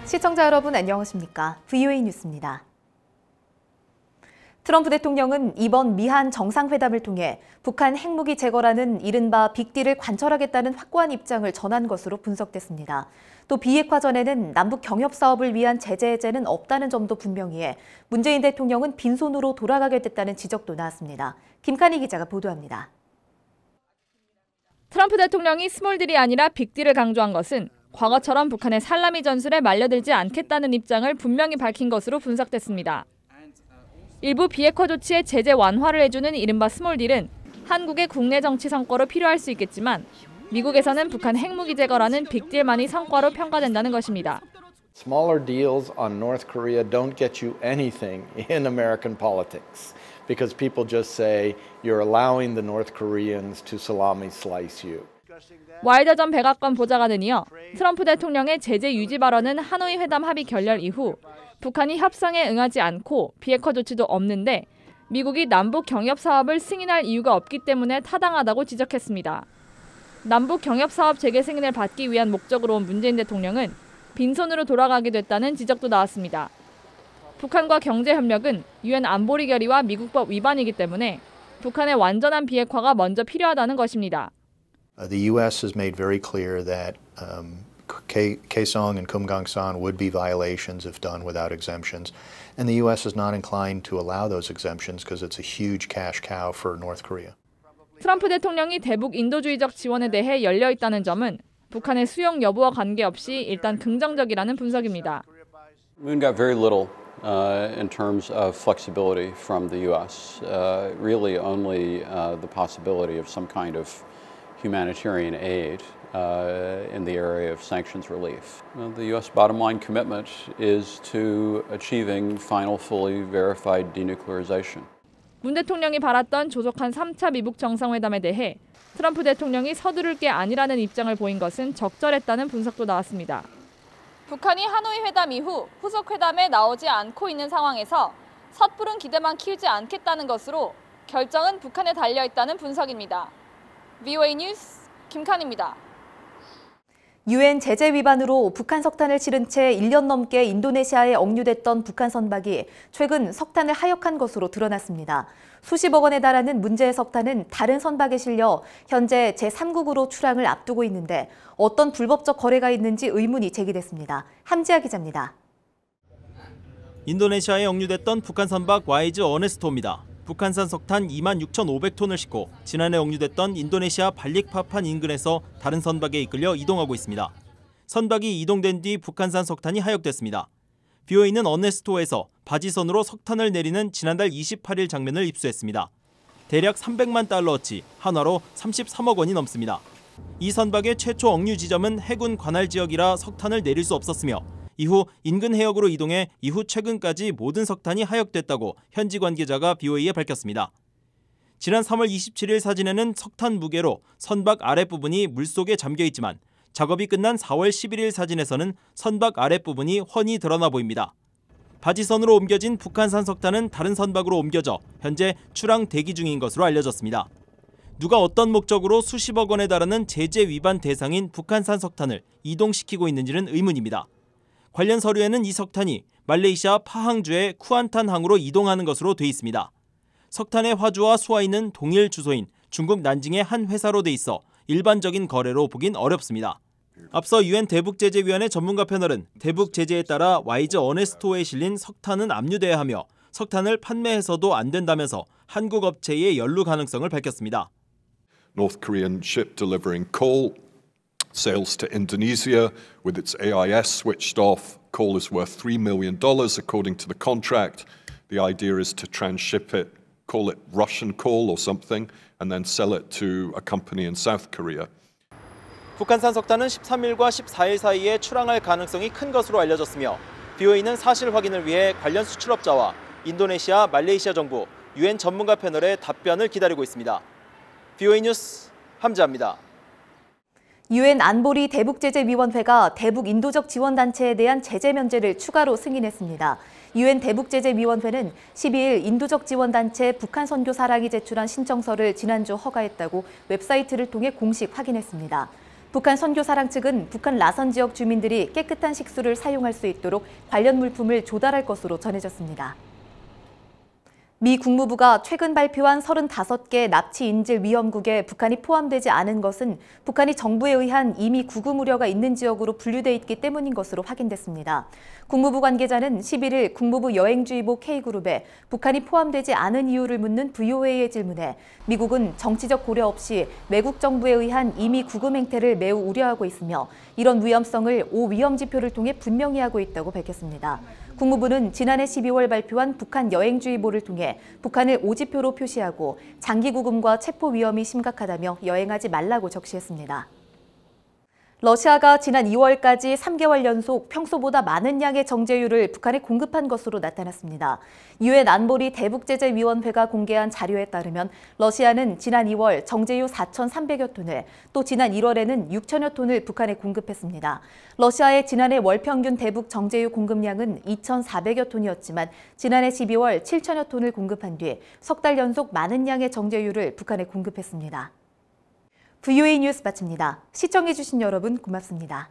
시청자 여러분 안녕하십니까? VOA 뉴스입니다. 트럼프 대통령은 이번 미한 정상회담을 통해 북한 핵무기 제거라는 이른바 빅딜을 관철하겠다는 확고한 입장을 전한 것으로 분석됐습니다. 또 비핵화 전에는 남북 경협 사업을 위한 제재 해제는 없다는 점도 분명히해 문재인 대통령은 빈손으로 돌아가게 됐다는 지적도 나왔습니다. 김칸희 기자가 보도합니다. 트럼프 대통령이 스몰딜이 아니라 빅딜을 강조한 것은 과거처럼 북한의 살라미 전술에 말려들지 않겠다는 입장을 분명히 밝힌 것으로 분석됐습니다. 일부 비핵화 조치에 제재 완화를 해주는 이른바 스몰딜은 한국의 국내 정치 성과로 필요할 수 있겠지만 미국에서는 북한 핵무기 제거라는 빅딜만이 성과로 평가된다는 것입니다. Smaller deals on North Korea don't get you anything in American politics because people just say you're allowing the North Koreans to salami slice you. 와일더 전 백악관 보좌관은 이어 트럼프 대통령의 제재 유지 발언은 하노이 회담 합의 결렬 이후 북한이 협상에 응하지 않고 비핵화 조치도 없는데 미국이 남북 경협 사업을 승인할 이유가 없기 때문에 타당하다고 지적했습니다. 남북 경협 사업 재개 승인을 받기 위한 목적으로 온 문재인 대통령은 빈손으로 돌아가게 됐다는 지적도 나왔습니다. 북한과 경제 협력은 유엔 안보리 결의와 미국법 위반이기 때문에 북한의 완전한 비핵화가 먼저 필요하다는 것입니다. The U.S. has made very clear that Kaesong and Kumgangsan would be violations if done without exemptions, and the U.S. is not inclined to allow those exemptions because it's a huge cash cow for North Korea. 트럼프 대통령이 대북 인도주의적 지원에 대해 열려 있다는 점은 북한의 수용 여부와 관계없이 일단 긍정적이라는 분석입니다. Moon got very little in terms of flexibility from the U.S. Really only the possibility of some kind of humanitarian aid in the area of sanctions relief. The U.S. bottom line commitment is to achieving final fully verified denuclearization. 문 대통령이 바랐던 조속한 3차 미북 정상회담에 대해 트럼프 대통령이 서두를 게 아니라는 입장을 보인 것은 적절했다는 분석도 나왔습니다. 북한이 하노이 회담 이후 후속 회담에 나오지 않고 있는 상황에서 섣부른 기대만 키우지 않겠다는 것으로 결정은 북한에 달려있다는 분석입니다. VOA 뉴스 김칸희입니다. 유엔 제재 위반으로 북한 석탄을 실은 채 1년 넘게 인도네시아에 억류됐던 북한 선박이 최근 석탄을 하역한 것으로 드러났습니다. 수십억 원에 달하는 문제의 석탄은 다른 선박에 실려 현재 제3국으로 출항을 앞두고 있는데 어떤 불법적 거래가 있는지 의문이 제기됐습니다. 함지아 기자입니다. 인도네시아에 억류됐던 북한 선박 YG 어네스토입니다. 북한산 석탄 26,500톤을 싣고 지난해 억류됐던 인도네시아 발릭파판 인근에서 다른 선박에 이끌려 이동하고 있습니다. 선박이 이동된 뒤 북한산 석탄이 하역됐습니다. BOA는 어네스토에서 바지선으로 석탄을 내리는 지난달 28일 장면을 입수했습니다. 대략 300만 달러어치, 한화로 33억 원이 넘습니다. 이 선박의 최초 억류 지점은 해군 관할 지역이라 석탄을 내릴 수 없었으며 이후 인근 해역으로 이동해 이후 최근까지 모든 석탄이 하역됐다고 현지 관계자가 BOA에 밝혔습니다. 지난 3월 27일 사진에는 석탄 무게로 선박 아랫부분이 물속에 잠겨있지만 작업이 끝난 4월 11일 사진에서는 선박 아랫부분이 훤히 드러나 보입니다. 바지선으로 옮겨진 북한산 석탄은 다른 선박으로 옮겨져 현재 출항 대기 중인 것으로 알려졌습니다. 누가 어떤 목적으로 수십억 원에 달하는 제재 위반 대상인 북한산 석탄을 이동시키고 있는지는 의문입니다. 관련 서류에는 이 석탄이 말레이시아 파항주의 쿠안탄항으로 이동하는 것으로 돼 있습니다. 석탄의 화주와 수하인은 동일 주소인 중국 난징의 한 회사로 돼 있어 일반적인 거래로 보긴 어렵습니다. 앞서 유엔 대북제재위원회 전문가 패널은 대북 제재에 따라 YG 어네스토에 실린 석탄은 압류돼야 하며 석탄을 판매해서도 안 된다면서 한국 업체의 연루 가능성을 밝혔습니다. North Korean ship delivering coal. Sales to Indonesia with its AIS switched off. Coal is worth $3 million according to the contract. The idea is to transship it, call it Russian coal or something, and then sell it to a company in South Korea. 북한산 석탄은 13일과 14일 사이에 출항할 가능성이 큰 것으로 알려졌으며 BOA는 사실 확인을 위해 관련 수출업자와 인도네시아, 말레이시아 정부, 유엔 전문가 패널의 답변을 기다리고 있습니다. BOA 뉴스 함지아입니다. 유엔 안보리 대북제재위원회가 대북 인도적 지원단체에 대한 제재 면제를 추가로 승인했습니다. 유엔 대북제재위원회는 12일 인도적 지원단체 북한 선교사랑이 제출한 신청서를 지난주 허가했다고 웹사이트를 통해 공식 확인했습니다. 북한 선교사랑 측은 북한 라선 지역 주민들이 깨끗한 식수를 사용할 수 있도록 관련 물품을 조달할 것으로 전해졌습니다. 미 국무부가 최근 발표한 35개 납치 인질 위험국에 북한이 포함되지 않은 것은 북한이 정부에 의한 이미 구금 우려가 있는 지역으로 분류돼 있기 때문인 것으로 확인됐습니다. 국무부 관계자는 11일 국무부 여행주의보 K그룹에 북한이 포함되지 않은 이유를 묻는 VOA의 질문에 미국은 정치적 고려 없이 외국 정부에 의한 이미 구금 행태를 매우 우려하고 있으며 이런 위험성을 5위험지표를 통해 분명히 하고 있다고 밝혔습니다. 국무부는 지난해 12월 발표한 북한 여행주의보를 통해 북한을 5지표로 표시하고 장기 구금과 체포 위험이 심각하다며 여행하지 말라고 적시했습니다. 러시아가 지난 2월까지 3개월 연속 평소보다 많은 양의 정제유를 북한에 공급한 것으로 나타났습니다. 유엔 안보리 대북제재위원회가 공개한 자료에 따르면 러시아는 지난 2월 정제유 4,300여 톤을 또 지난 1월에는 6천여 톤을 북한에 공급했습니다. 러시아의 지난해 월 평균 대북 정제유 공급량은 2,400여 톤이었지만 지난해 12월 7천여 톤을 공급한 뒤 석 달 연속 많은 양의 정제유를 북한에 공급했습니다. VOA 뉴스 마칩니다. 시청해주신 여러분 고맙습니다.